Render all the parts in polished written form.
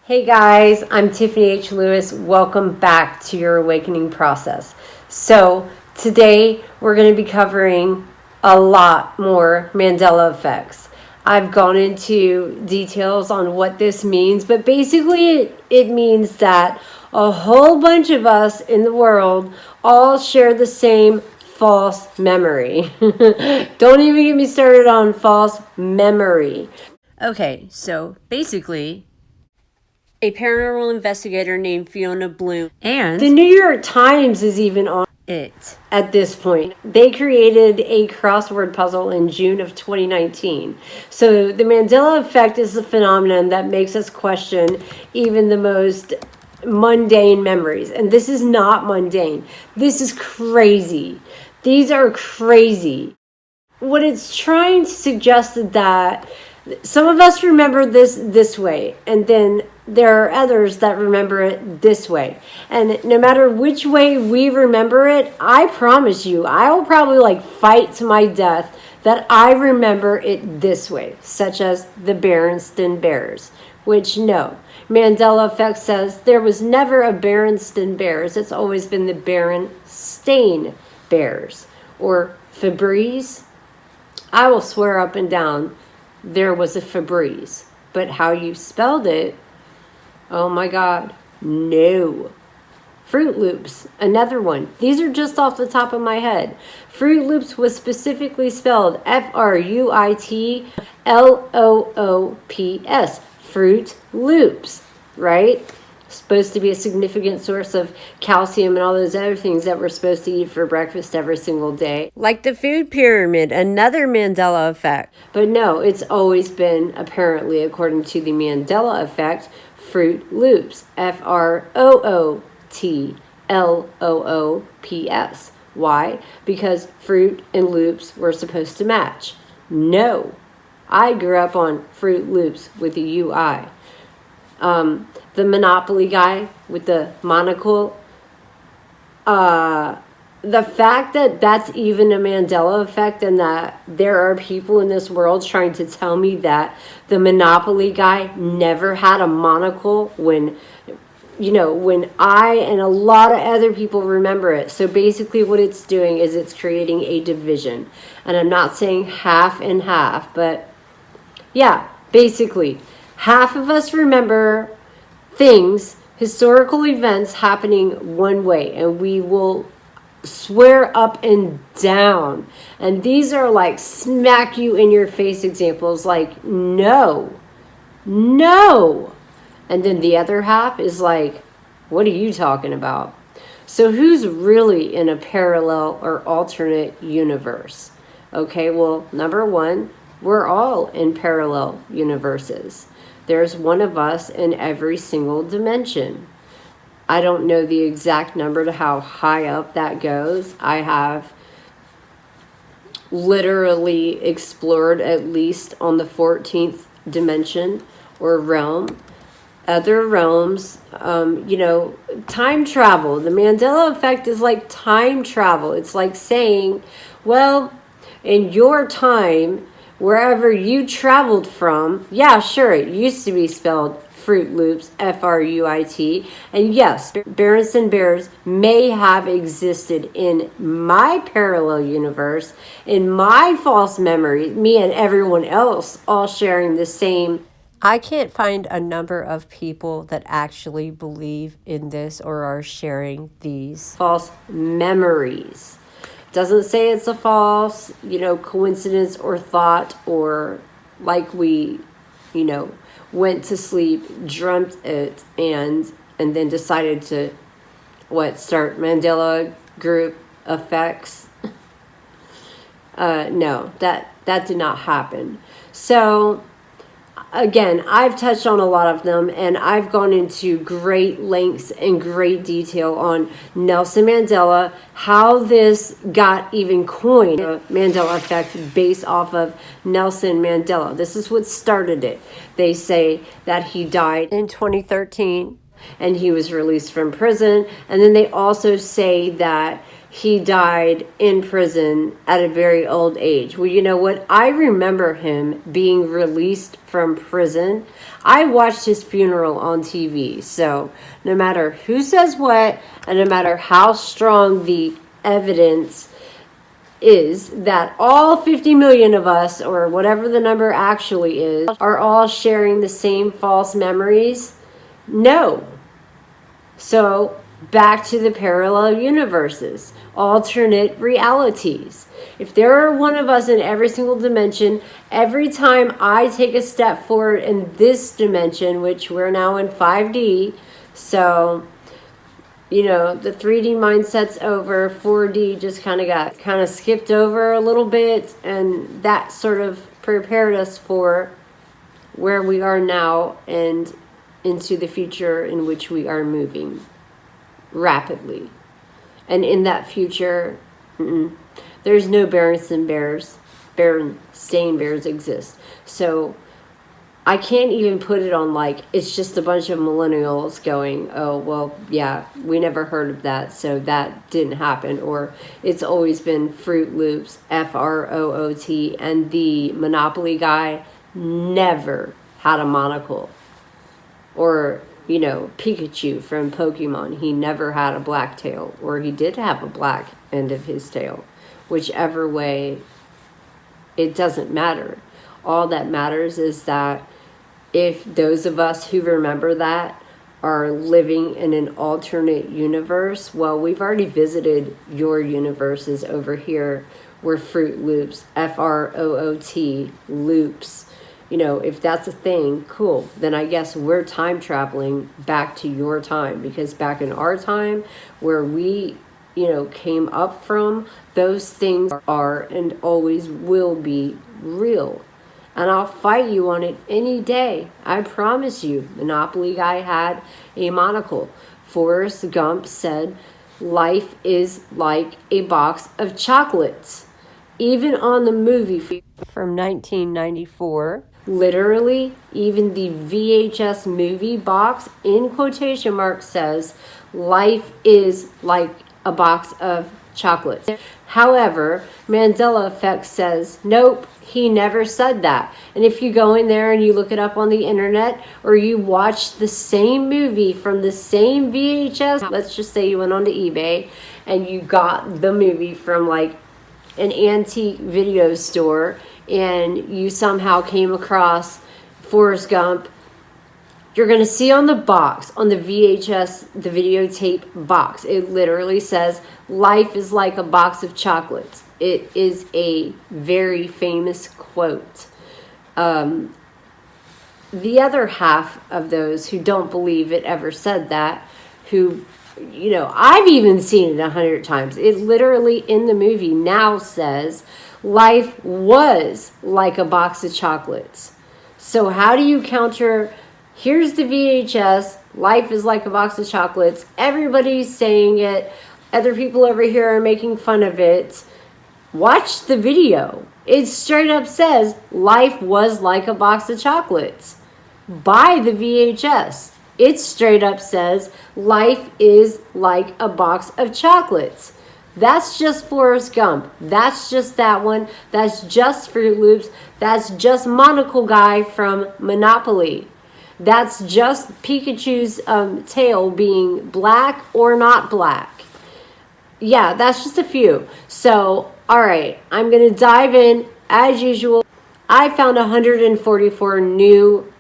Hey guys, I'm Tiffany H. Lewis. Welcome back to your awakening process. So today we're going to be covering a lot more Mandela effects. I've gone into details on what this means, but basically it means that a whole bunch of us in the world all share the same false memory. Don't even get me started on false memory. Okay, so basically a paranormal investigator named Fiona Bloom. And the New York Times is even on it at this point. They created a crossword puzzle in June of 2019. So the Mandela Effect is a phenomenon that makes us question even the most mundane memories. And this is not mundane. This is crazy. These are crazy. What it's trying to suggest is that some of us remember this way, and then there are others that remember it this way. And no matter which way we remember it, I promise you, I will probably fight to my death that I remember it this way, such as the Berenstein Bears, which no. Mandela Effect says there was never a Berenstein Bears. It's always been the Berenstein Bears or Febreze. I will swear up and down there was a Febreze, but how you spelled it, oh my God, no. Fruit Loops, another one. These are just off the top of my head. Fruit Loops was specifically spelled Fruitloops, Fruit Loops, right? Supposed to be a significant source of calcium and all those other things that we're supposed to eat for breakfast every single day. Like the food pyramid, another Mandela effect. But no, it's always been, apparently, according to the Mandela Effect, Fruit Loops. Fruitloops. Why? Because fruit and loops were supposed to match. No. I grew up on Fruit Loops with a UI. The Monopoly guy with the monocle, the fact that that's even a Mandela effect and that there are people in this world trying to tell me that the Monopoly guy never had a monocle when I and a lot of other people remember it. So basically what it's doing is it's creating a division. And I'm not saying half and half, but yeah, basically half of us remember things, historical events happening one way, and we will swear up and down. And these are smack you in your face examples, no. And then the other half is what are you talking about? So who's really in a parallel or alternate universe? Okay, well, number one, we're all in parallel universes. There's one of us in every single dimension. I don't know the exact number to how high up that goes. I have literally explored at least on the 14th dimension or realm. Other realms, time travel. The Mandela Effect is like time travel. It's like saying, well, in your time, wherever you traveled from, yeah, sure, it used to be spelled Fruit Loops, Fruit, and yes, Berenstein Bears may have existed in my parallel universe, in my false memory, me and everyone else all sharing the same. I can't find a number of people that actually believe in this or are sharing these false memories. Doesn't say it's a false, coincidence or thought, or we, went to sleep, dreamt it, and then decided to, start Mandela group effects. No, that did not happen. So again, I've touched on a lot of them, and I've gone into great lengths and great detail on Nelson Mandela, how this got even coined, the Mandela Effect, based off of Nelson Mandela. This is what started it. They say that he died in 2013, and he was released from prison. And then they also say that he died in prison at a very old age. Well, you know what? I remember him being released from prison. I watched his funeral on TV. So no matter who says what, and no matter how strong the evidence is that all 50 million of us, or whatever the number actually is, are all sharing the same false memories, no. So back to the parallel universes, alternate realities. If there are one of us in every single dimension, every time I take a step forward in this dimension, which we're now in 5D, so you know, the 3D mindset's over, 4D just kind of skipped over a little bit, and that sort of prepared us for where we are now and into the future in which we are moving rapidly. And in that future, there's no Berenstein Bears. Berenstein Bears exist. So I can't even put it on like it's just a bunch of millennials going, oh, well, yeah, we never heard of that, so that didn't happen. Or it's always been Fruit Loops, FROOT, and the Monopoly guy never had a monocle. Or, you know, Pikachu from Pokemon, he never had a black tail. Or he did have a black end of his tail. Whichever way, it doesn't matter. All that matters is that if those of us who remember that are living in an alternate universe, well, we've already visited your universes over here where Fruit Loops, FROOT, loops. You know, if that's a thing, cool. Then I guess we're time traveling back to your time, because back in our time where we, you know, came up from, those things are and always will be real. And I'll fight you on it any day. I promise you. Monopoly guy had a monocle. Forrest Gump said, life is like a box of chocolates. Even on the movie from 1994, literally, even the VHS movie box, in quotation marks, says, life is like a box of chocolates. However, Mandela Effect says, nope, he never said that. And if you go in there and you look it up on the internet, or you watch the same movie from the same VHS, let's just say you went onto eBay and you got the movie from like an antique video store, and you somehow came across Forrest Gump, you're going to see on the box, on the VHS, the videotape box, it literally says, life is like a box of chocolates. It is a very famous quote. The other half of those who don't believe it ever said that, who, you know, I've even seen it 100 times. It literally in the movie now says, life was like a box of chocolates. So how do you counter? Here's the VHS, life is like a box of chocolates. Everybody's saying it. Other people over here are making fun of it. Watch the video. It straight up says, life was like a box of chocolates. Buy the VHS. It straight up says, life is like a box of chocolates. That's just Forrest Gump. That's just that one. That's just Fruit Loops. That's just Monocle Guy from Monopoly. That's just Pikachu's tail being black or not black. Yeah, that's just a few. So, all right, I'm going to dive in as usual. I found 144 new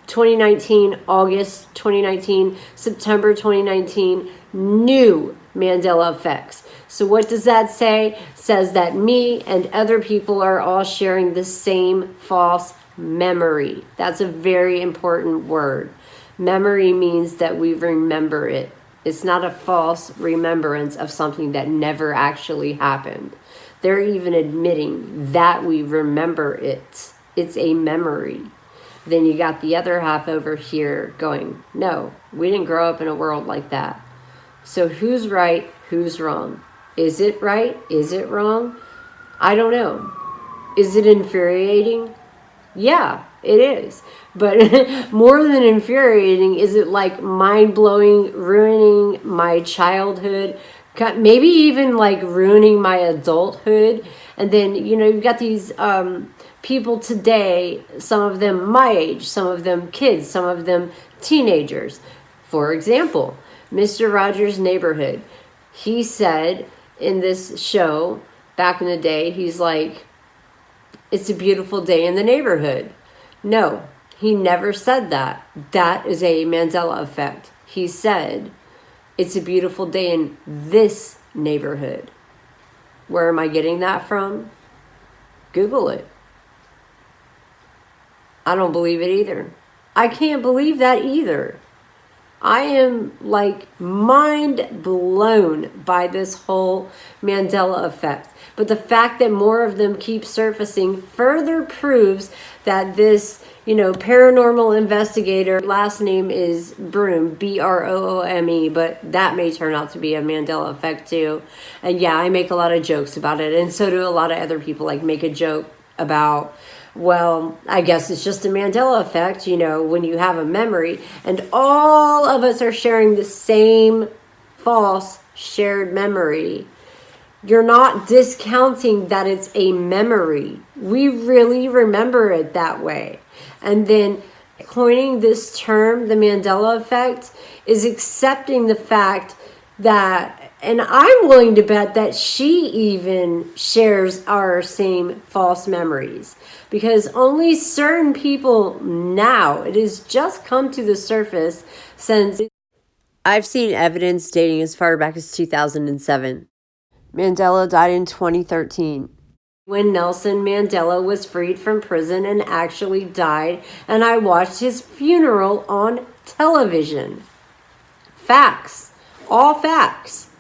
2019, August 2019, September 2019, new Mandela Effects. So what does that say? It says that me and other people are all sharing the same false memory. That's a very important word. Memory means that we remember it. It's not a false remembrance of something that never actually happened. They're even admitting that we remember it. It's a memory. Then you got the other half over here going, no, we didn't grow up in a world like that. So who's right? Who's wrong? Is it right? Is it wrong? I don't know. Is it infuriating? Yeah, it is. But more than infuriating, is it like mind-blowing, ruining my childhood, maybe even like ruining my adulthood. And then, you've got these people today, some of them my age, some of them kids, some of them teenagers. For example, Mr. Rogers' Neighborhood. He said in this show back in the day, he's like, it's a beautiful day in the neighborhood. No, he never said that. That is a Mandela effect. He said, it's a beautiful day in this neighborhood. Where am I getting that from? Google it. I don't believe it either. I can't believe that either. I am like mind blown by this whole Mandela effect. But the fact that more of them keep surfacing further proves that this, paranormal investigator, last name is Broome, Broome, but that may turn out to be a Mandela effect too. And yeah, I make a lot of jokes about it. And so do a lot of other people, like make a joke about, well, I guess it's just a Mandela effect, when you have a memory and all of us are sharing the same false shared memory. You're not discounting that it's a memory. We really remember it that way. And then coining this term, the Mandela effect, is accepting the fact that, and I'm willing to bet that she even shares our same false memories, because only certain people now, it has just come to the surface since I've seen evidence dating as far back as 2007. Mandela died in 2013. When Nelson Mandela was freed from prison and actually died, and I watched his funeral on television. Facts. All facts.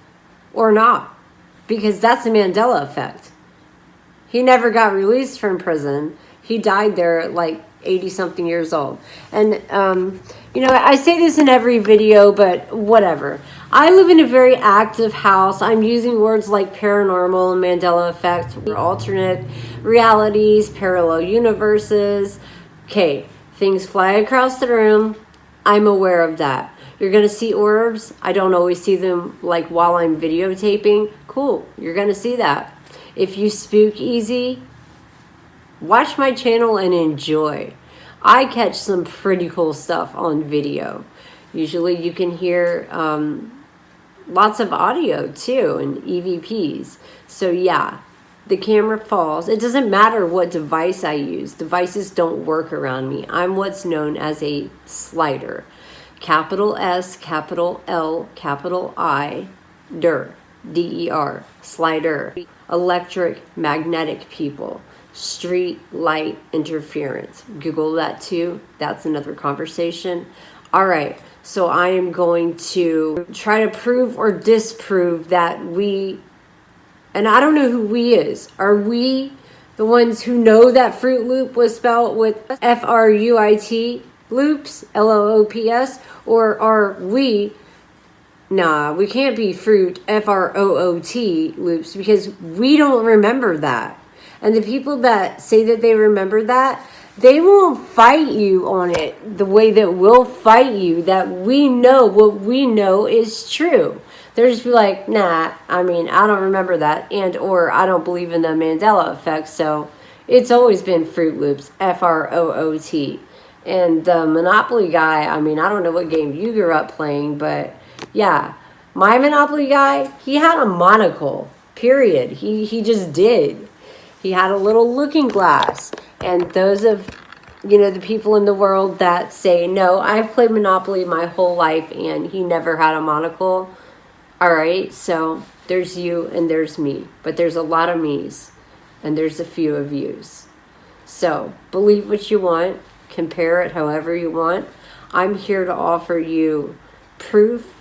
Or not. Because that's the Mandela effect. He never got released from prison. He died there at like 80-something years old. And, I say this in every video, but whatever. I live in a very active house. I'm using words like paranormal, Mandela effect, alternate realities, parallel universes. Okay, things fly across the room. I'm aware of that. You're going to see orbs. I don't always see them like while I'm videotaping. Cool, you're going to see that. If you spook easy, watch my channel and enjoy. I catch some pretty cool stuff on video. Usually you can hear lots of audio too and EVPs. So yeah, the camera falls. It doesn't matter what device I use. Devices don't work around me. I'm what's known as a slider. Capital S, capital L, capital I, DER, D-E-R, slider. Electric magnetic people. Street light interference. Google that too. That's another conversation. All right. So I am going to try to prove or disprove that we, and I don't know who we is. Are we the ones who know that Fruit Loop was spelled with F-R-U-I-T loops, L-O-O-P-S, or are we, nah, we can't be Fruit, F-R-O-O-T loops, because we don't remember that. And the people that say that they remember that, they won't fight you on it the way that we'll fight you, that we know what we know is true. They'll just be like, nah, I don't remember that, and or I don't believe in the Mandela effect, so it's always been Fruit Loops, F-R-O-O-T. And the Monopoly guy, I don't know what game you grew up playing, but yeah, my Monopoly guy, he had a monocle, period. He just did. He had a little looking glass. And those of, the people in the world that say, no, I've played Monopoly my whole life and he never had a monocle. All right, so there's you and there's me. But there's a lot of me's and there's a few of you's. So believe what you want. Compare it however you want. I'm here to offer you proof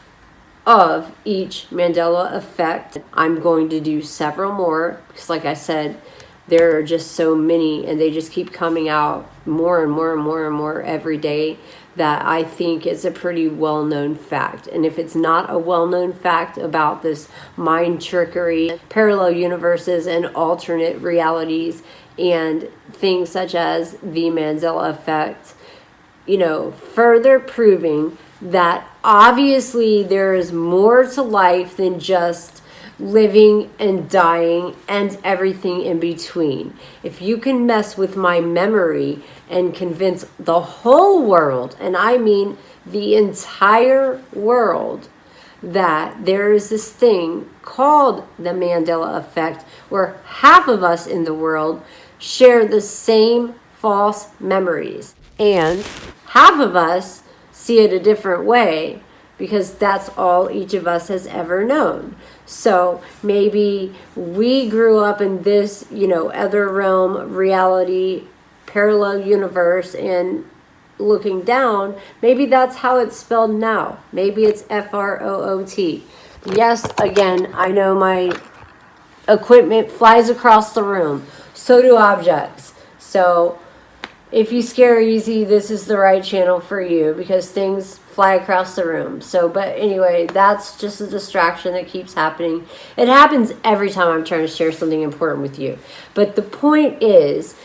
of each Mandela effect. I'm going to do several more because, like I said, there are just so many and they just keep coming out more and more and more and more every day that I think is a pretty well-known fact. And if it's not a well-known fact about this mind trickery, parallel universes and alternate realities and things such as the Mandela effect, further proving that obviously there is more to life than just living and dying and everything in between. If you can mess with my memory and convince the whole world, and I mean the entire world, that there is this thing called the Mandela Effect, where half of us in the world share the same false memories, and half of us see it a different way, because that's all each of us has ever known. So maybe we grew up in this, other realm, reality, parallel universe, and looking down, maybe that's how it's spelled now. Maybe it's F-R-O-O-T. Yes, again, I know my equipment flies across the room. So do objects. So if you scare easy, this is the right channel for you, because things fly across the room. But anyway, that's just a distraction that keeps happening. It happens every time I'm trying to share something important with you. But the point is,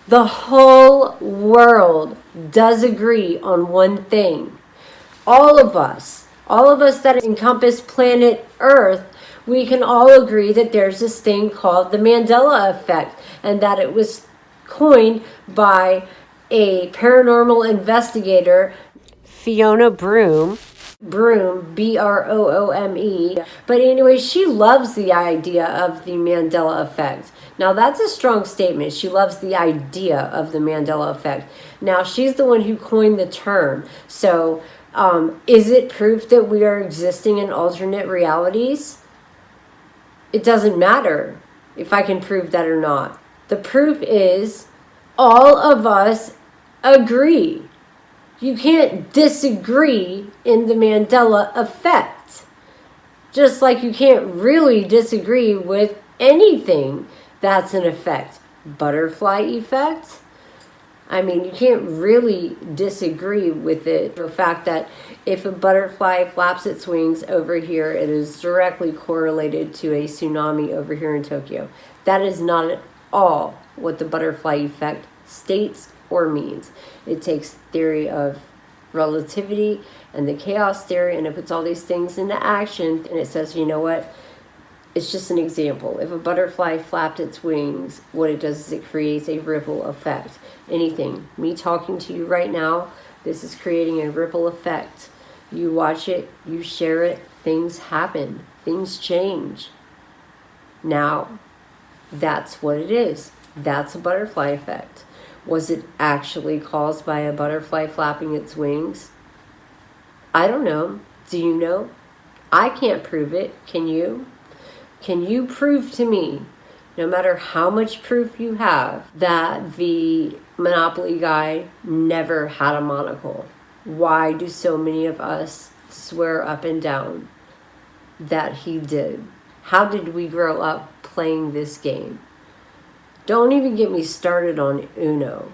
the whole world does agree on one thing. All of us that encompass planet Earth, we can all agree that there's this thing called the Mandela Effect, and that it was coined by a paranormal investigator, Fiona Broome, B-R-O-O-M-E. But anyway, she loves the idea of the Mandela Effect. Now, that's a strong statement. She loves the idea of the Mandela Effect. Now, she's the one who coined the term. So, is it proof that we are existing in alternate realities? It doesn't matter if I can prove that or not. The proof is all of us agree. You can't disagree in the Mandela Effect. Just like you can't really disagree with anything that's an effect. Butterfly effect? I mean, you can't really disagree with it. The fact that if a butterfly flaps its wings over here, it is directly correlated to a tsunami over here in Tokyo. That is not at all what the butterfly effect states or means. It takes theory of relativity and the chaos theory, and it puts all these things into action, and it says, you know what? It's just an example. If a butterfly flapped its wings, what it does is it creates a ripple effect. Anything. Me talking to you right now, this is creating a ripple effect. You watch it, you share it, things happen, things change. Now, that's what it is. That's a butterfly effect. Was it actually caused by a butterfly flapping its wings? I don't know. Do you know? I can't prove it. Can you? Can you prove to me, no matter how much proof you have, that the Monopoly guy never had a monocle? Why do so many of us swear up and down that he did? How did we grow up playing this game? Don't even get me started on Uno.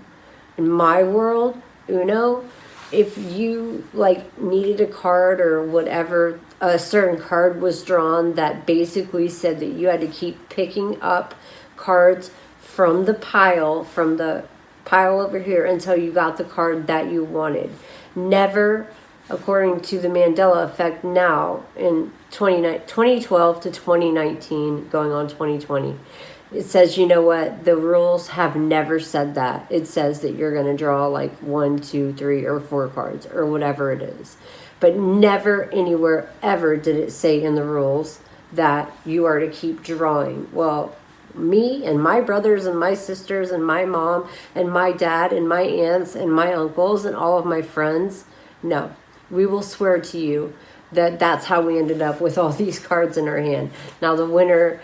In my world, Uno, if you needed a card or whatever, a certain card was drawn that basically said that you had to keep picking up cards from the pile over here until you got the card that you wanted. Never, according to the Mandela Effect now in 2012 to 2019, going on 2020, it says, you know what, the rules have never said that. It says that you're going to draw 1, 2, 3, or 4 cards or whatever it is. But never anywhere ever did it say in the rules that you are to keep drawing. Well, me and my brothers and my sisters and my mom and my dad and my aunts and my uncles and all of my friends, no, we will swear to you that that's how we ended up with all these cards in our hand. Now, the winner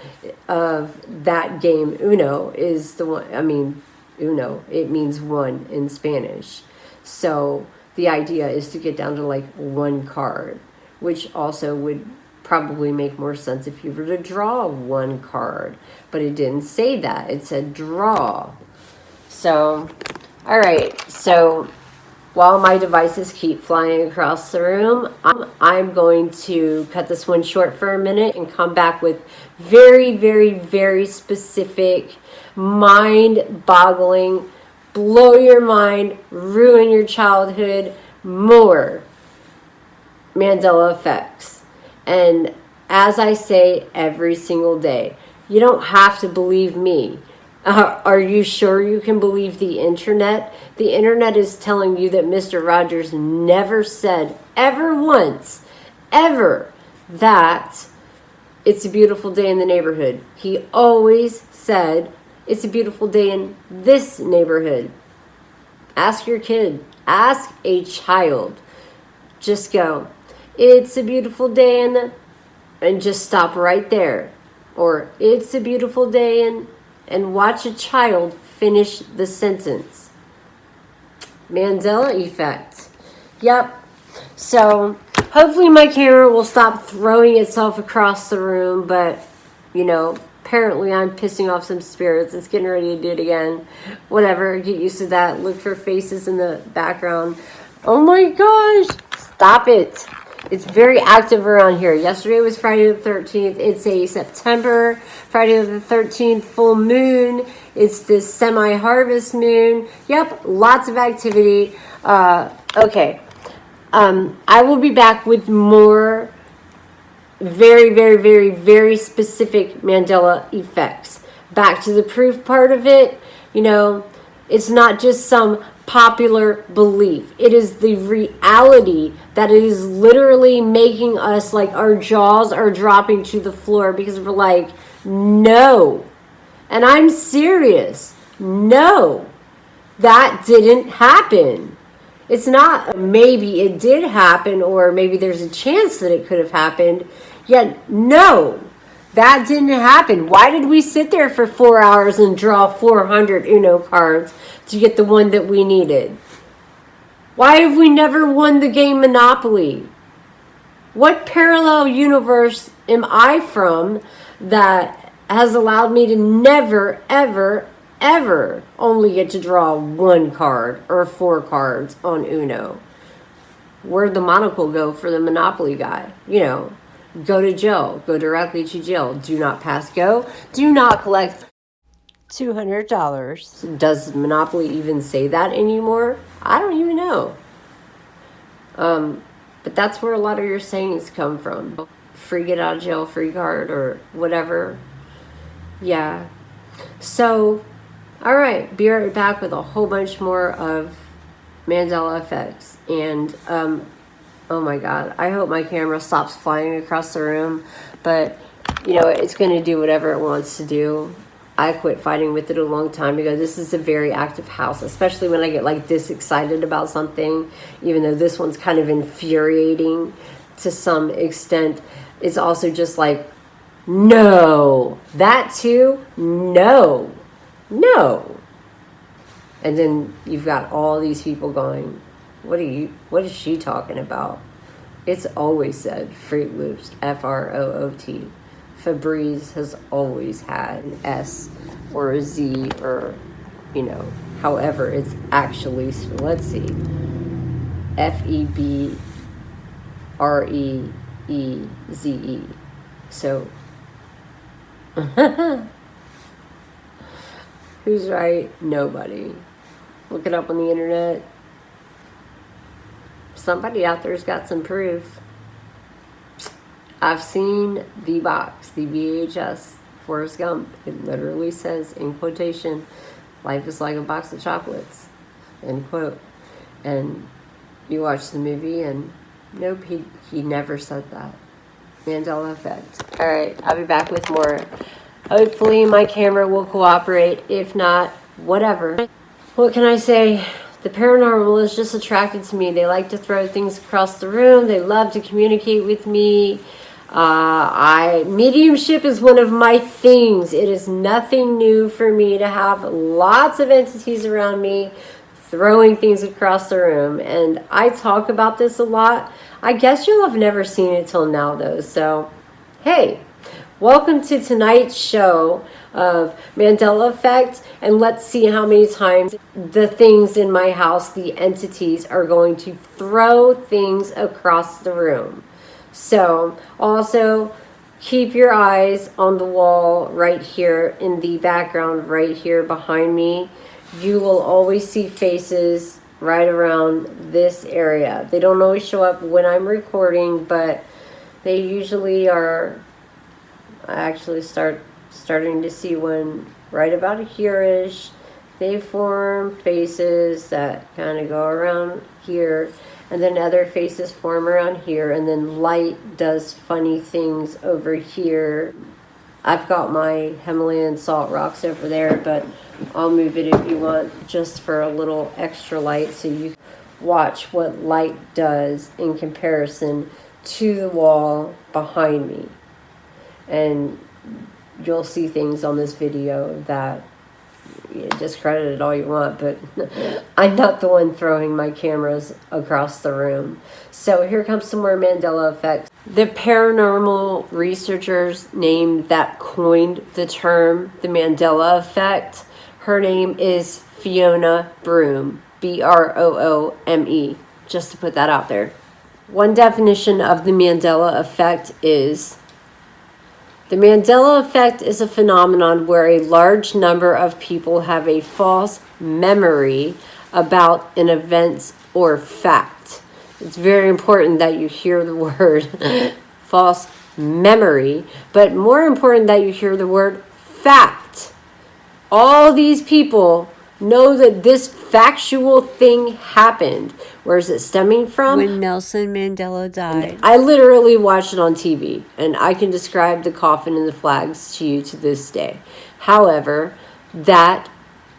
of that game, Uno, is the one, Uno, it means one in Spanish. So the idea is to get down to one card, which also would probably make more sense if you were to draw one card. But it didn't say that. It said draw. So, all right. So while my devices keep flying across the room, I'm going to cut this one short for a minute and come back with very, very, very specific, mind-boggling blow your mind, ruin your childhood more. Mandela Effects. And as I say every single day, you don't have to believe me. Are you sure you can believe the internet? The internet is telling you that Mr. Rogers never said ever once, ever, that it's a beautiful day in the neighborhood. He always said it's a beautiful day in this neighborhood. Ask your kid. Ask a child. Just go, it's a beautiful day in the... and just stop right there. Or, it's a beautiful day in... and watch a child finish the sentence. Mandela Effect. Yep. So, hopefully my camera will stop throwing itself across the room, but, you know, apparently I'm pissing off some spirits. It's getting ready to do it again. Whatever, get used to that. Look for faces in the background. Oh my gosh, stop it. It's very active around here. Yesterday was Friday the 13th. It's a September, Friday the 13th full moon. It's this semi-harvest moon. Yep, lots of activity. Okay. I will be back with more very, very, very, very specific Mandela effects. Back to the proof part of it, you know, it's not just some popular belief. It is the reality that it is literally making us, like, our jaws are dropping to the floor because we're like, no. And I'm serious. No, that didn't happen. It's not maybe it did happen or maybe there's a chance that it could have happened. Yet, no, that didn't happen. Why did we sit there for 4 hours and draw 400 Uno cards to get the one that we needed? Why have we never won the game Monopoly? What parallel universe am I from that has allowed me to never, ever, ever only get to draw one card or 4 cards on Uno? Where'd the monocle go for the Monopoly guy? You know, go to jail. Go directly to jail. Do not pass go. Do not collect $200. Does Monopoly even say that anymore? I don't even know. But that's where a lot of your sayings come from. Free get out of jail free card or whatever. Yeah. So, all right. Be right back with a whole bunch more of Mandela Effects. And, oh my God, I hope my camera stops flying across the room. But, you know, it's going to do whatever it wants to do. I quit fighting with it a long time ago. This is a very active house, especially when I get like this excited about something, even though this one's kind of infuriating to some extent. It's also just like, no, that too, no, no. And then you've got all these people going, what is she talking about? It's always said Fruit Loops, F-R-O-O-T. Febreze has always had an S or a Z or, you know, however it's actually, let's see, F-E-B-R-E-E-Z-E. So, who's right? Nobody. Look it up on the internet. Somebody out there's got some proof. I've seen the box, the VHS, Forrest Gump. It literally says, in quotation, life is like a box of chocolates, end quote. And you watch the movie and nope, he never said that. Mandela Effect. All right, I'll be back with more. Hopefully my camera will cooperate. If not, whatever. What can I say? The paranormal is just attracted to me. They like to throw things across the room. They love to communicate with me. Mediumship is one of my things. It is nothing new for me to have lots of entities around me throwing things across the room. And I talk about this a lot. I guess you'll have never seen it till now though. So, hey, welcome to tonight's show of Mandela Effect, and let's see how many times the things in my house, the entities, are going to throw things across the room. So, also, keep your eyes on the wall right here in the background, right here behind me. you will always see faces right around this area. They don't always show up when I'm recording, but they usually are. I actually starting to see one right about here-ish. They form faces that kind of go around here, and then other faces form around here, and then light does funny things over here. I've got my Himalayan salt rocks over there, but I'll move it if you want, just for a little extra light, so you can watch what light does in comparison to the wall behind me. And you'll see things on this video that you discredit it all you want, but I'm not the one throwing my cameras across the room. So here comes some more Mandela effects. The paranormal researcher's name that coined the term the Mandela effect, her name is Fiona Broome, Broome, just to put that out there. One definition of the Mandela effect is: the Mandela effect is a phenomenon where a large number of people have a false memory about an event or fact. It's very important that you hear the word false memory, but more important that you hear the word fact. All these people know that this factual thing happened. Where is it stemming from? When Nelson Mandela died. I literally watched it on TV, and I can describe the coffin and the flags to you to this day. However, that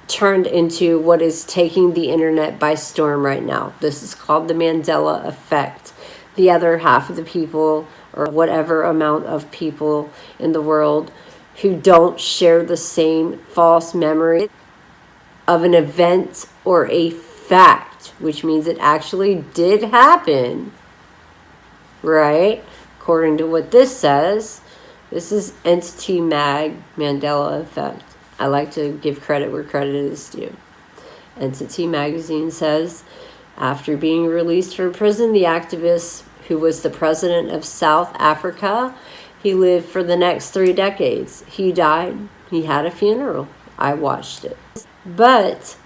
turned into what is taking the internet by storm right now. This is called the Mandela Effect. The other half of the people, or whatever amount of people in the world who don't share the same false memory of an event or a fact, which means it actually did happen, right? According to what this says, this is Entity Mag Mandela Effect. I like to give credit where credit is due. Entity Magazine says, after being released from prison, the activist, who was the president of South Africa, he lived for the next 3 decades. He died. He had a funeral. I watched it. But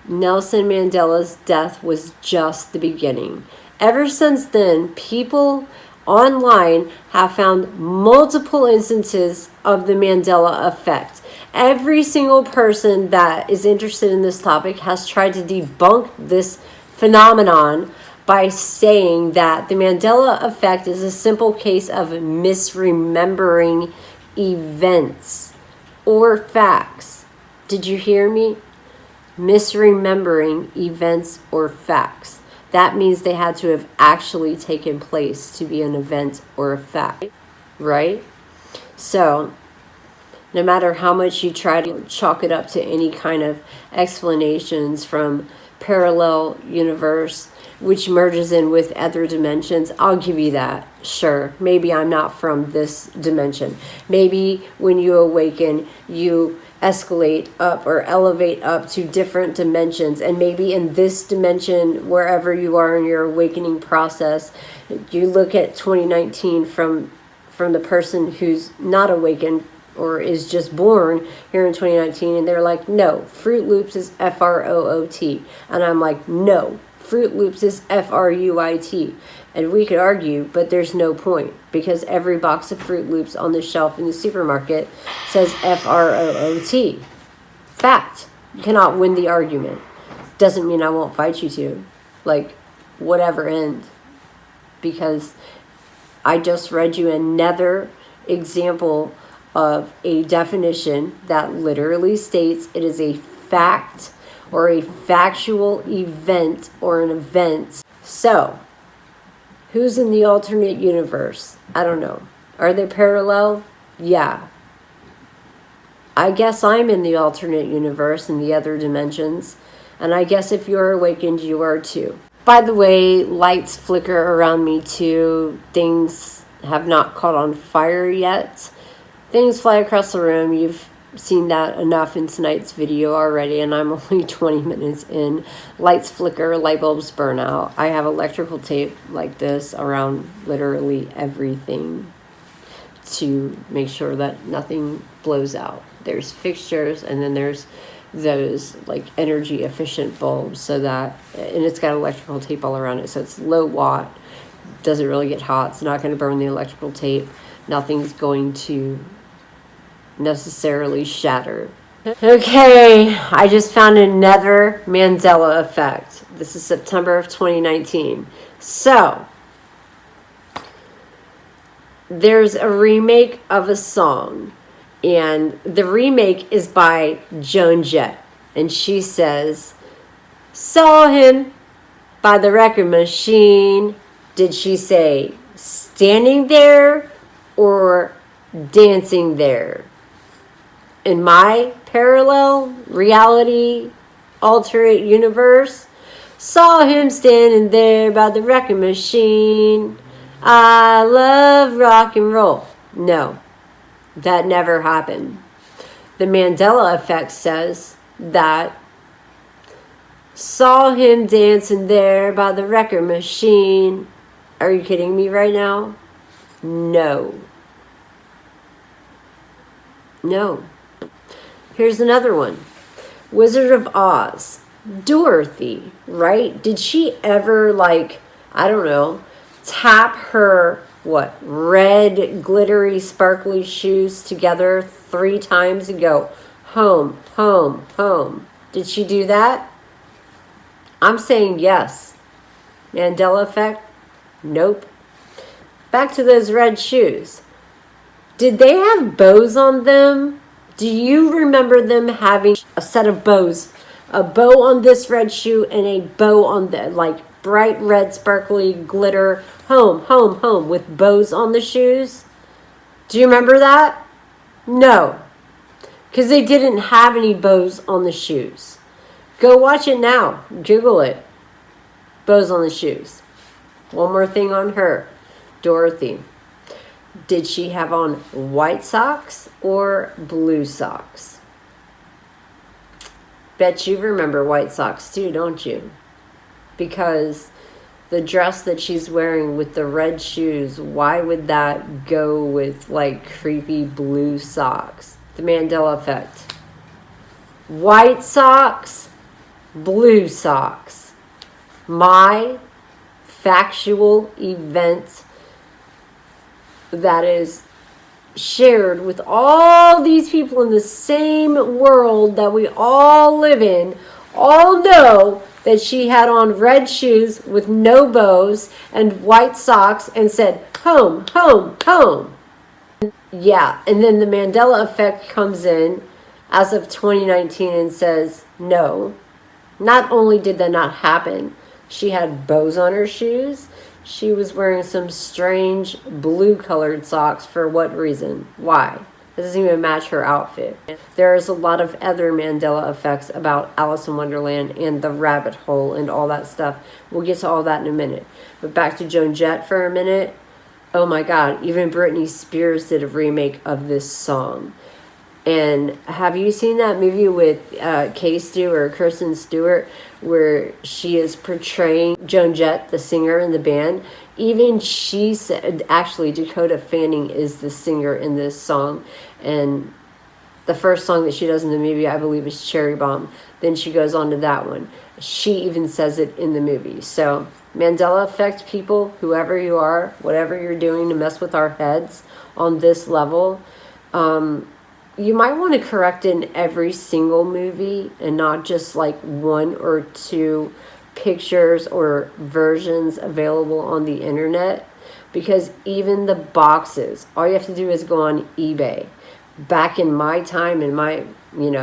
Nelson Mandela's death was just the beginning. Ever since then, people online have found multiple instances of the Mandela effect. Every single person that is interested in this topic has tried to debunk this phenomenon by saying that the Mandela effect is a simple case of misremembering events or facts. Did you hear me? Misremembering events or facts. That means they had to have actually taken place to be an event or a fact, right? So, no matter how much you try to chalk it up to any kind of explanations from parallel universe, which merges in with other dimensions, I'll give you that. Sure, maybe I'm not from this dimension. Maybe when you awaken, you escalate up or elevate up to different dimensions, and maybe in this dimension, wherever you are in your awakening process, you look at 2019 from the person who's not awakened or is just born here in 2019, and they're like, no, Fruit Loops is F-R-O-O-T, and I'm like, no, Fruit Loops is F-R-U-I-T. And we could argue, but there's no point, because every box of Fruit Loops on the shelf in the supermarket says F-R-O-O-T. Fact. You cannot win the argument. Doesn't mean I won't fight you to. Like, whatever end. Because I just read you another example of a definition that literally states it is a fact or a factual event or an event. So, who's in the alternate universe? I don't know. Are they parallel? Yeah. I guess I'm in the alternate universe in the other dimensions. And I guess if you're awakened, you are too. By the way, lights flicker around me too. Things have not caught on fire yet. Things fly across the room. You've seen that enough in tonight's video already, and I'm only 20 minutes in. Lights flicker, light bulbs burn out. I have electrical tape like this around literally everything to make sure that nothing blows out. There's fixtures, and then there's those like energy efficient bulbs, so that, and it's got electrical tape all around it, so it's low watt, doesn't really get hot, it's not going to burn the electrical tape, nothing's going to necessarily shatter. Okay, I just found another Mandela effect. This is September of 2019. So there's a remake of a song, and the remake is by Joan Jett, and she says, saw him by the record machine. Did she say standing there or dancing there? In my parallel reality alternate universe, saw him standing there by the record machine. I love rock and roll. No, that never happened. The Mandela Effect says that saw him dancing there by the record machine. Are you kidding me right now? No. No. Here's another one. Wizard of Oz. Dorothy, right? Did she ever, like, I don't know, tap her, red, glittery, sparkly shoes together 3 times and go, home, home, home? Did she do that? I'm saying yes. Mandela Effect? Nope. Back to those red shoes. Did they have bows on them? Do you remember them having a set of bows? A bow on this red shoe and a bow on the, like, bright red, sparkly glitter, home, home, home, with bows on the shoes? Do you remember that? No. Because they didn't have any bows on the shoes. Go watch it now. Google it. Bows on the shoes. One more thing on her. Dorothy. Did she have on white socks or blue socks? Bet you remember white socks too, don't you? Because the dress that she's wearing with the red shoes, why would that go with like creepy blue socks? The Mandela Effect. White socks, blue socks. My factual event that is shared with all these people in the same world that we all live in, all know that she had on red shoes with no bows and white socks and said, home, home, home. Yeah, and then the Mandela Effect comes in as of 2019 and says, no, not only did that not happen, she had bows on her shoes. She was wearing some strange blue-colored socks. For what reason? Why? It doesn't even match her outfit. There's a lot of other Mandela effects about Alice in Wonderland and the rabbit hole and all that stuff. We'll get to all that in a minute. But back to Joan Jett for a minute. Oh my God, even Britney Spears did a remake of this song. And have you seen that movie with Kristen Stewart, where she is portraying Joan Jett, the singer in the band? Even she said, actually, Dakota Fanning is the singer in this song. And the first song that she does in the movie, I believe, is Cherry Bomb. Then she goes on to that one. She even says it in the movie. So, Mandela Effect people, whoever you are, whatever you're doing to mess with our heads on this level, you might want to correct in every single movie and not just like 1 or 2 pictures or versions available on the internet, because even the boxes, all you have to do is go on eBay. Back in my time,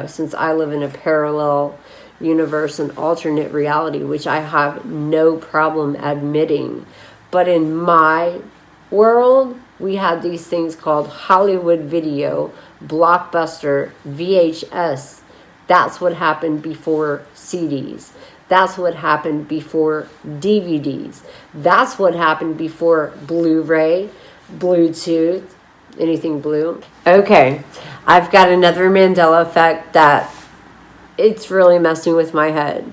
since I live in a parallel universe and alternate reality, which I have no problem admitting, but in my world, we had these things called Hollywood Video, Blockbuster, VHS. That's what happened before CDs. That's what happened before DVDs. That's what happened before Blu-ray, Bluetooth, anything blue. Okay, I've got another Mandela Effect that it's really messing with my head.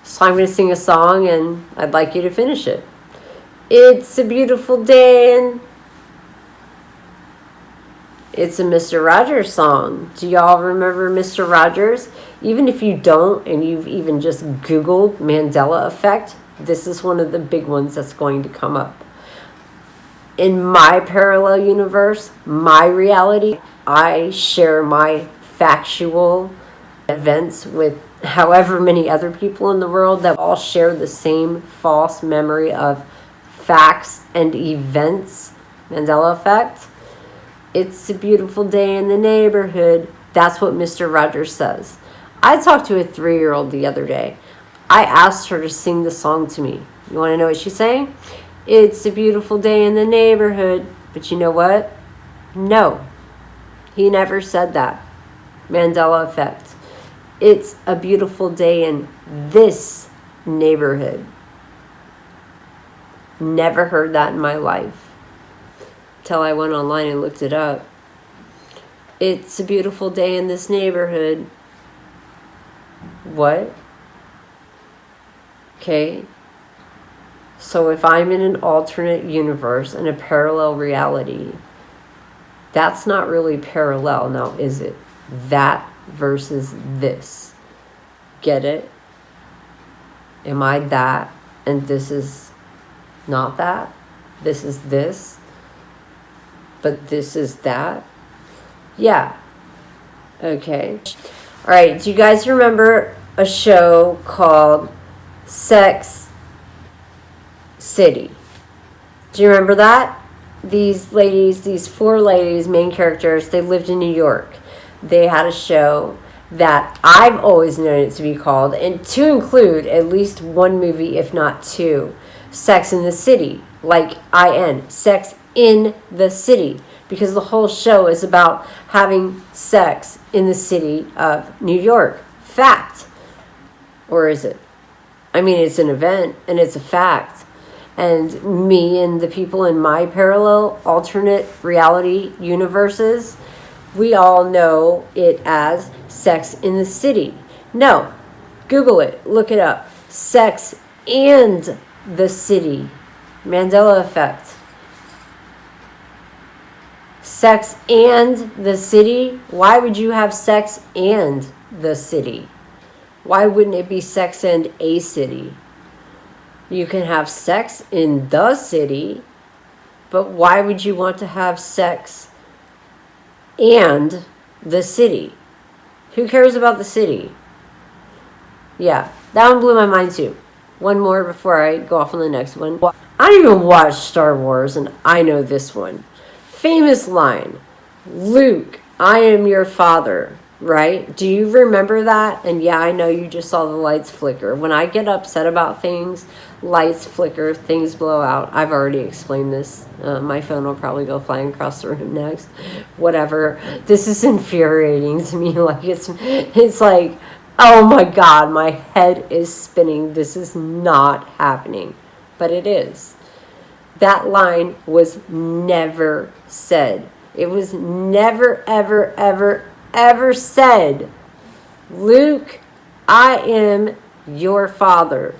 So I'm going to sing a song and I'd like you to finish it. It's a beautiful day and It's a Mr. Rogers song. Do y'all remember Mr. Rogers? Even if you don't, and you've even just Googled Mandela Effect, this is one of the big ones that's going to come up. In my parallel universe, my reality, I share my factual events with however many other people in the world that all share the same false memory of facts and events. Mandela Effect. It's a beautiful day in the neighborhood. That's what Mr. Rogers says. I talked to a 3-year-old the other day. I asked her to sing the song to me. You want to know what she's saying? It's a beautiful day in the neighborhood. But you know what? No. He never said that. Mandela Effect. It's a beautiful day in this neighborhood. Never heard that in my life. Till I went online and looked it up. It's a beautiful day in this neighborhood. What? Okay. So if I'm in an alternate universe, in a parallel reality, that's not really parallel now, is it? That versus this. Get it? Am I that and this is not that? This is this, but this is that? Yeah. Okay. All right. Do you guys remember a show called Sex City? Do you remember that? These ladies, these 4 ladies, main characters, they lived in New York. They had a show that I've always known it to be called, and to include at least 1 movie, if not 2, Sex in the City, like I-N, Sex in the City, because the whole show is about having sex in the city of New York. Fact. Or is it? I mean, it's an event, and it's a fact. And me and the people in my parallel alternate reality universes, we all know it as Sex in the City. No, Google it, look it up. Sex and the City. Mandela Effect. Sex and the City? Why would you have sex and the city? Why wouldn't it be sex and a city? You can have sex in the city, but why would you want to have sex and the city? Who cares about the city? Yeah, that one blew my mind too. One more before I go off on the next one. I don't even watch Star Wars, and I know this one. Famous line, Luke, I am your father, right? Do you remember that? And yeah, I know you just saw the lights flicker. When I get upset about things, lights flicker, things blow out. I've already explained this. My phone will probably go flying across the room next. Whatever. This is infuriating to me. Like it's like, oh my God, my head is spinning. This is not happening. But it is. That line was never said. It was never, ever, ever, ever said. Luke, I am your father.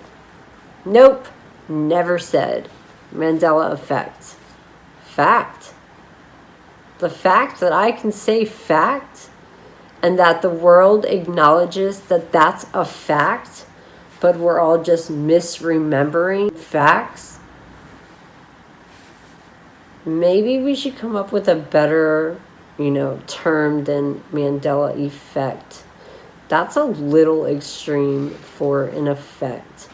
Nope, never said. Mandela Effect. Fact. The fact that I can say fact and that the world acknowledges that that's a fact, but we're all just misremembering facts. Maybe we should come up with a better, term than Mandela Effect. That's a little extreme for an effect.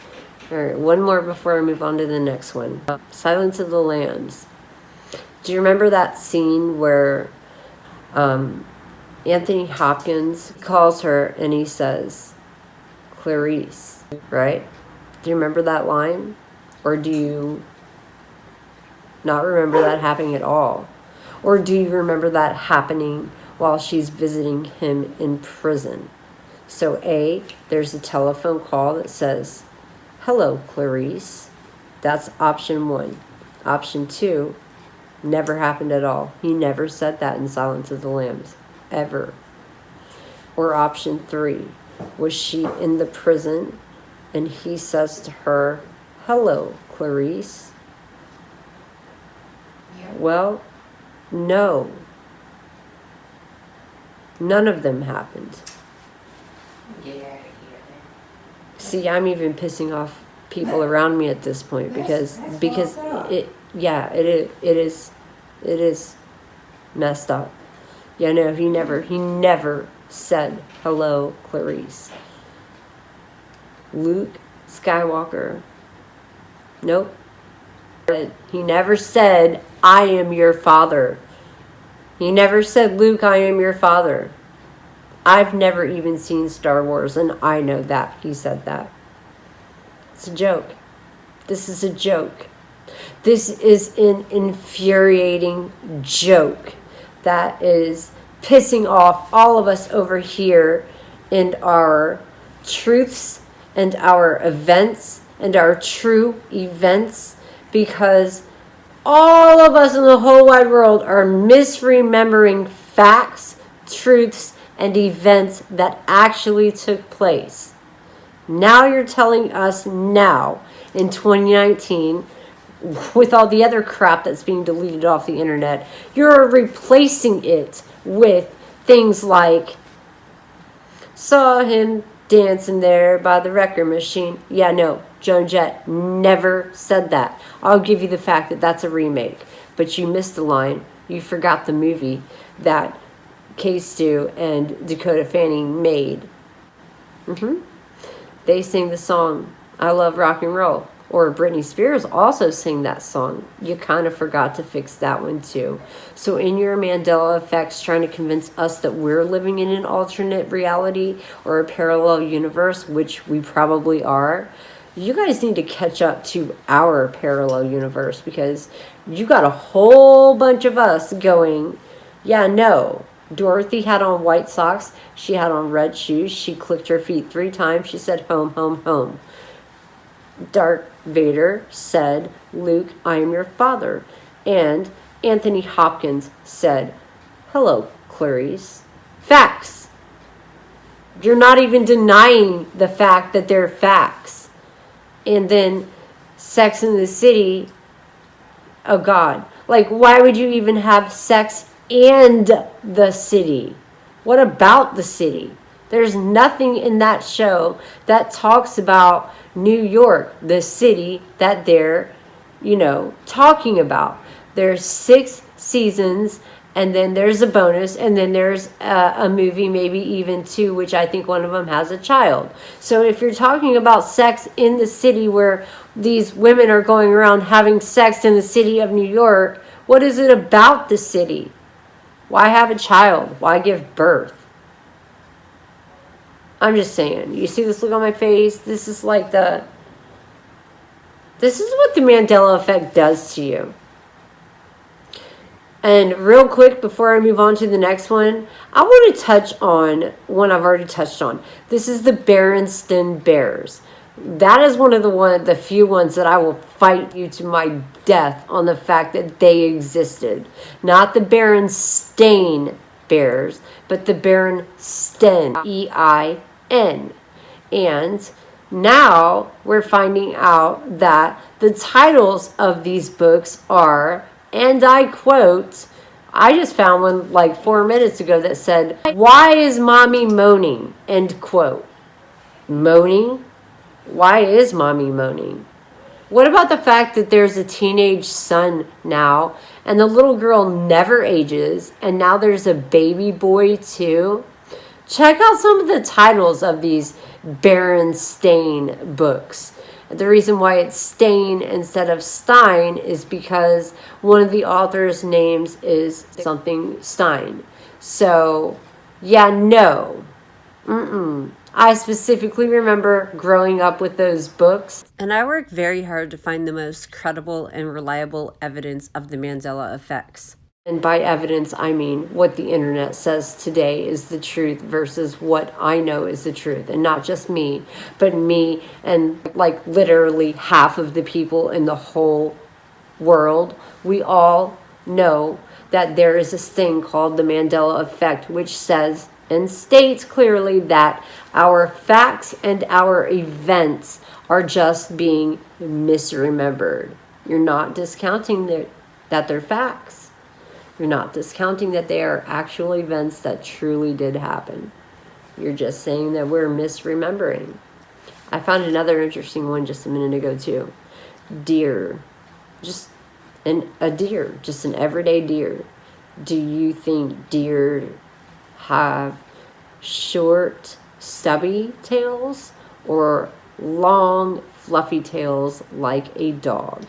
All right, one more before I move on to the next one. Silence of the Lambs. Do you remember that scene where Anthony Hopkins calls her and he says, Clarice, right? Do you remember that line? Or do you not remember that happening at all? Or do you remember that happening while she's visiting him in prison? So A, there's a telephone call that says, hello, Clarice. That's option 1. Option 2, never happened at all. He never said that in Silence of the Lambs, ever. Or option 3, was she in the prison and he says to her, hello, Clarice? Well, no. None of them happened. Get out of here. See, I'm even pissing off people around me at this point because it is messed up. Yeah, no, he never said hello, Clarice. Luke Skywalker. Nope. He never said, I am your father. He never said, Luke, I am your father. I've never even seen Star Wars, and I know that he said that. It's a joke. This is a joke. This is an infuriating joke that is pissing off all of us over here in our truths and our events and our true events, because all of us in the whole wide world are misremembering facts, truths, and events that actually took place. Now you're telling us now in 2019, with all the other crap that's being deleted off the internet, you're replacing it with things like, saw him dancing there by the record machine. Yeah, no, Joan Jett never said that. I'll give you the fact that that's a remake, but you missed the line. You forgot the movie that K-Stu and Dakota Fanning made. They sing the song, I Love Rock and Roll. Or Britney Spears also sang that song. You kind of forgot to fix that one too. So in your Mandela Effects, trying to convince us that we're living in an alternate reality or a parallel universe, which we probably are, you guys need to catch up to our parallel universe, because you got a whole bunch of us going, yeah, no. Dorothy had on white socks. She had on red shoes. She clicked her feet 3 times. She said, home, home, home. Darth Vader said, Luke, I am your father. And Anthony Hopkins said, hello, Clarice. Facts. You're not even denying the fact that they're facts. And then Sex in the City, oh God. Like, why would you even have sex and the city? What about the city? There's nothing in that show that talks about New York, the city that they're, talking about. There's 6 seasons, and then there's a bonus, and then there's a movie, maybe even 2, which I think one of them has a child. So if you're talking about sex in the city where these women are going around having sex in the city of New York, what is it about the city? Why have a child? Why give birth? I'm just saying. You see this look on my face? This is what the Mandela Effect does to you. And real quick, before I move on to the next one, I want to touch on one I've already touched on. This is the Berenstein Bears. That is one of the few ones that I will fight you to my death on the fact that they existed. Not the Berenstein Bears, but the Berenstein, E-I-N. And now we're finding out that the titles of these books are, and I quote, I just found one like 4 minutes ago that said, why is mommy moaning? End quote. Moaning? Why is mommy moaning? What about the fact that there's a teenage son now, and the little girl never ages, and now there's a baby boy too? Check out some of the titles of these Berenstein books. The reason why it's Stain instead of Stein is because one of the author's names is something Stein. So, yeah, no. I specifically remember growing up with those books. And I work very hard to find the most credible and reliable evidence of the Mandela Effects. And by evidence, I mean what the internet says today is the truth versus what I know is the truth. And not just me, but me and like literally half of the people in the whole world. We all know that there is this thing called the Mandela Effect, which says and states clearly that our facts and our events are just being misremembered. You're not discounting that they're facts. You're not discounting that they are actual events that truly did happen. You're just saying that we're misremembering. I found another interesting one just a minute ago too. Deer. Just a deer, just an everyday deer. Do you think deer have short, stubby tails or long, fluffy tails like a dog?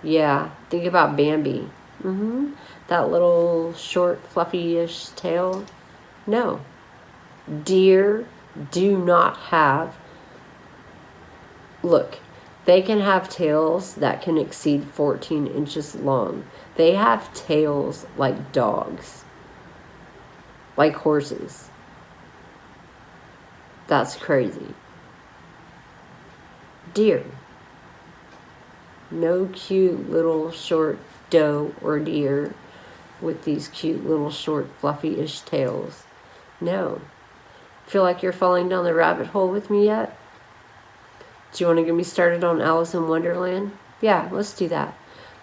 Yeah, think about Bambi. That little short, fluffy-ish tail. No. Deer do not have... Look, they can have tails that can exceed 14 inches long. They have tails like dogs. Like horses. That's crazy. Deer. No cute little short doe or deer with these cute little short fluffy-ish tails. No. Feel like you're falling down the rabbit hole with me yet? Do you want to get me started on Alice in Wonderland? Yeah, let's do that.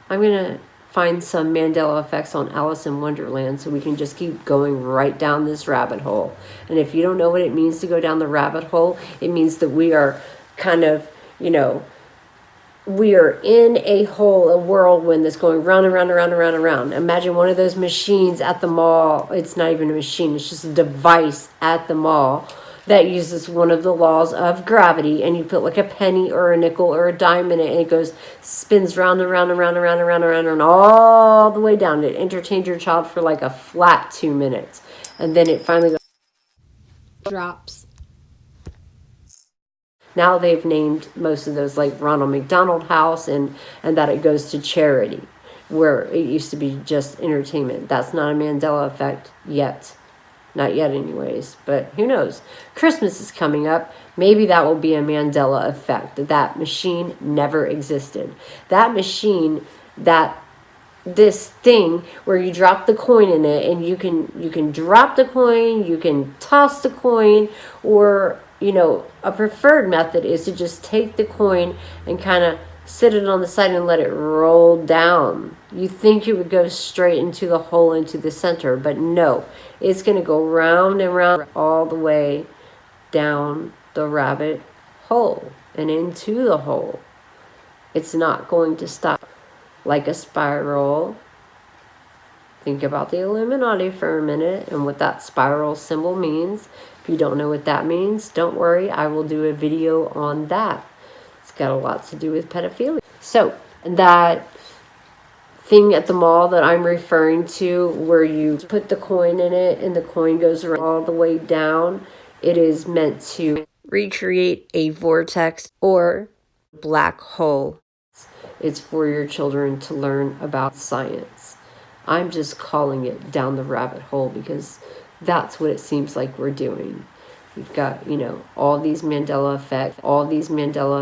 I'm going to find some Mandela effects on Alice in Wonderland so we can just keep going right down this rabbit hole. And if you don't know what it means to go down the rabbit hole, it means that we are kind of, we are in a hole, a whirlwind that's going round and round and round and round and round. Imagine one of those machines at the mall. It's not even a machine. It's just a device at the mall that uses one of the laws of gravity, and you put like a penny or a nickel or a dime in it, and it goes, spins round and round and round and round and round and round and all the way down. It entertained your child for like a flat 2 minutes, and then it finally goes, drops. Now they've named most of those like Ronald McDonald House, and that it goes to charity, where it used to be just entertainment. That's not a Mandela effect yet. Not yet anyways, but who knows? Christmas is coming up. Maybe that will be a Mandela effect. That machine never existed. That machine, this thing where you drop the coin in it, and you can drop the coin, you can toss the coin, or a preferred method is to just take the coin and kind of sit it on the side and let it roll down. You think it would go straight into the hole, into the center, but no. It's going to go round and round all the way down the rabbit hole and into the hole. It's not going to stop like a spiral. Think about the Illuminati for a minute and what that spiral symbol means. If you don't know what that means, don't worry. I will do a video on that. It's got a lot to do with pedophilia. So that thing at the mall that I'm referring to, where you put the coin in it and the coin goes all the way down, it is meant to recreate a vortex or black hole. It's for your children to learn about science. I'm just calling it down the rabbit hole because that's what it seems like we're doing. We've got, all these Mandela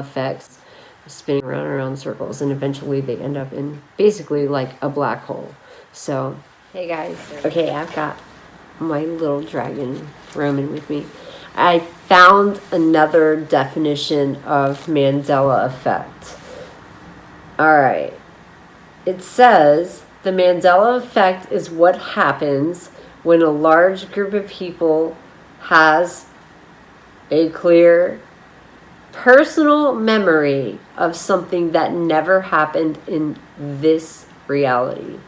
effects spinning around and around in circles, and eventually they end up in basically like a black hole. So, hey guys. Okay, I've got my little dragon roaming with me. I found another definition of Mandela effect. All right. It says the Mandela effect is what happens when a large group of people has a clear personal memory of something that never happened in this reality.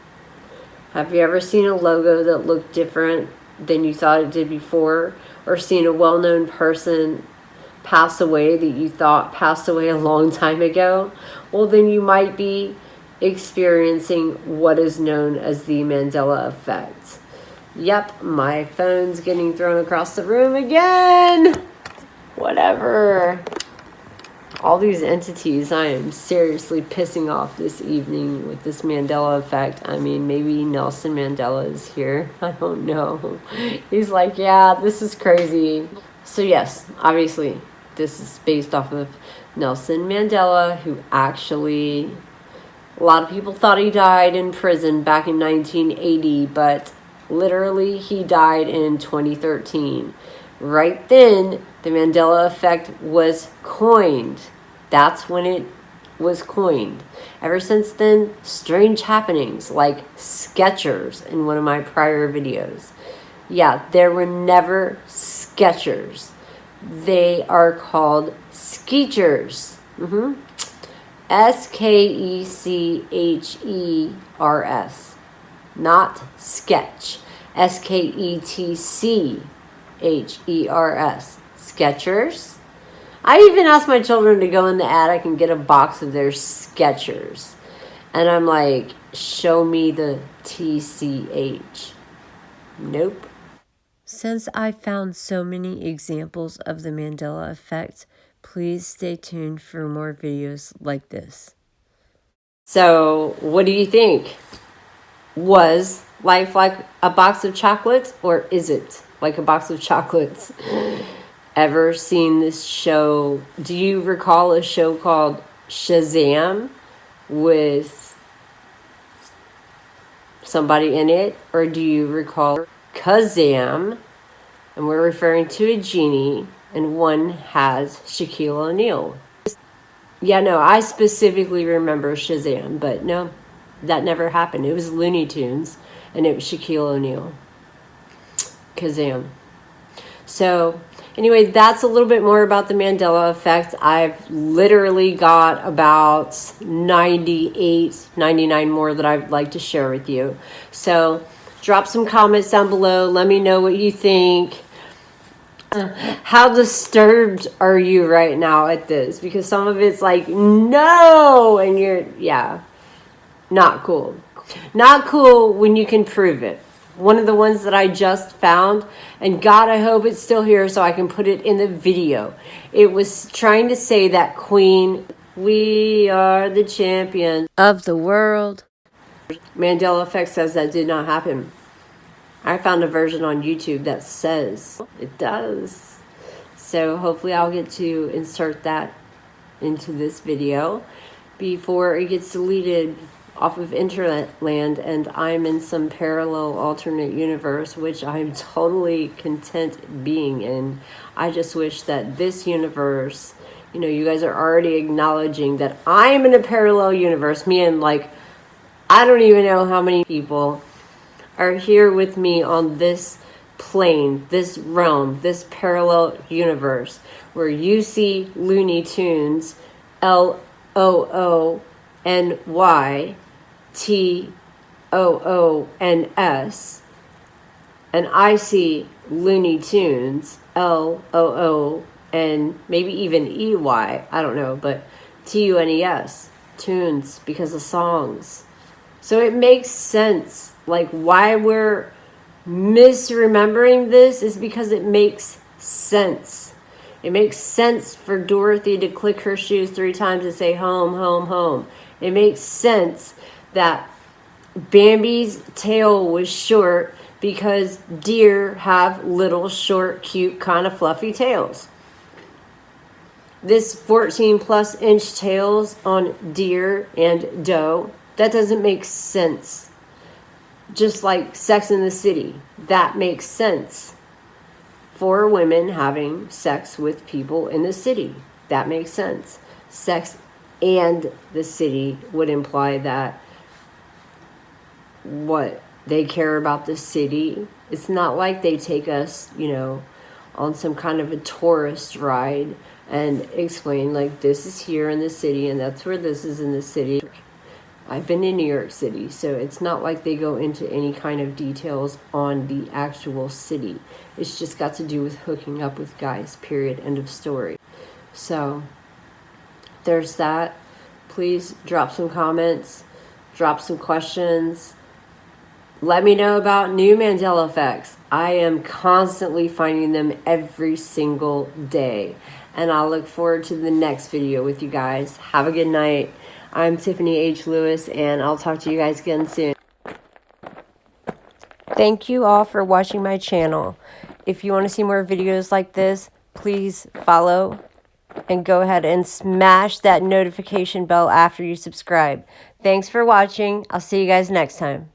Have you ever seen a logo that looked different than you thought it did before? Or seen a well-known person pass away that you thought passed away a long time ago? Well, then you might be experiencing what is known as the Mandela effect. Yep, my phone's getting thrown across the room again. Whatever. All these entities I am seriously pissing off this evening with this Mandela effect. I mean, maybe Nelson Mandela is here. I don't know. He's like, yeah, this is crazy. So yes, obviously, this is based off of Nelson Mandela, who actually, a lot of people thought he died in prison back in 1980, but literally he died in 2013. Right then, the Mandela effect was coined. That's when it was coined. Ever since then, strange happenings like Skechers in one of my prior videos. Yeah, there were never Skechers. They are called Skeechers. Skechers. Not sketch. Sketchers. Skechers. I even asked my children to go in the attic and get a box of their Skechers. And I'm like, show me the TCH. Nope. Since I found so many examples of the Mandela Effect, please stay tuned for more videos like this. So, what do you think? Was life like a box of chocolates, or is it like a box of chocolates? Ever seen this show? Do you recall a show called Shazam with somebody in it? Or do you recall Kazam? And we're referring to a genie, and one has Shaquille O'Neal. Yeah, no, I specifically remember Shazam, but no, that never happened. It was Looney Tunes, and it was Shaquille O'Neal. Kazam. So, anyway, that's a little bit more about the Mandela Effect. I've literally got about 98, 99 more that I'd like to share with you. So, drop some comments down below. Let me know what you think. How disturbed are you right now at this? Because some of it's like, no, and you're, yeah, not cool. Not cool when you can prove it. One of the ones that I just found, and God, I hope it's still here so I can put it in the video. It was trying to say that Queen, we are the champions Of the world. Mandela Effect says that did not happen. I found a version on YouTube that says it does. So hopefully I'll get to insert that into this video before it gets deleted off of internet land and I'm in some parallel alternate universe, which I'm totally content being in. I just wish that this universe, you know, you guys are already acknowledging that I'm in a parallel universe. Me and like, I don't even know how many people are here with me on this plane, this realm, this parallel universe where you see Looney Tunes, LOONYTOONS, and I see Looney Tunes, LOO, and maybe even EY, I don't know, but TUNES, tunes, because of songs. So it makes sense. Like, why we're misremembering this is because it makes sense. It makes sense for Dorothy to click her shoes 3 times and say, home, home, home. It makes sense that Bambi's tail was short because deer have little, short, cute, kind of fluffy tails. This 14+ inch tails on deer and doe, that doesn't make sense. Just like Sex in the City, that makes sense. 4 women having sex with people in the city, that makes sense. Sex and the city would imply that what they care about the city. It's not like they take us, you know, on some kind of a tourist ride and explain like this is here in the city and that's where this is in the city. I've been in New York City, so it's not like they go into any kind of details on the actual city. It's just got to do with hooking up with guys, period, end of story. So, there's that. Please drop some comments, drop some questions. Let me know about new Mandela Effects. I am constantly finding them every single day. And I'll look forward to the next video with you guys. Have a good night. I'm Tiffany H. Lewis, and I'll talk to you guys again soon. Thank you all for watching my channel. If you want to see more videos like this, please follow and go ahead and smash that notification bell after you subscribe. Thanks for watching. I'll see you guys next time.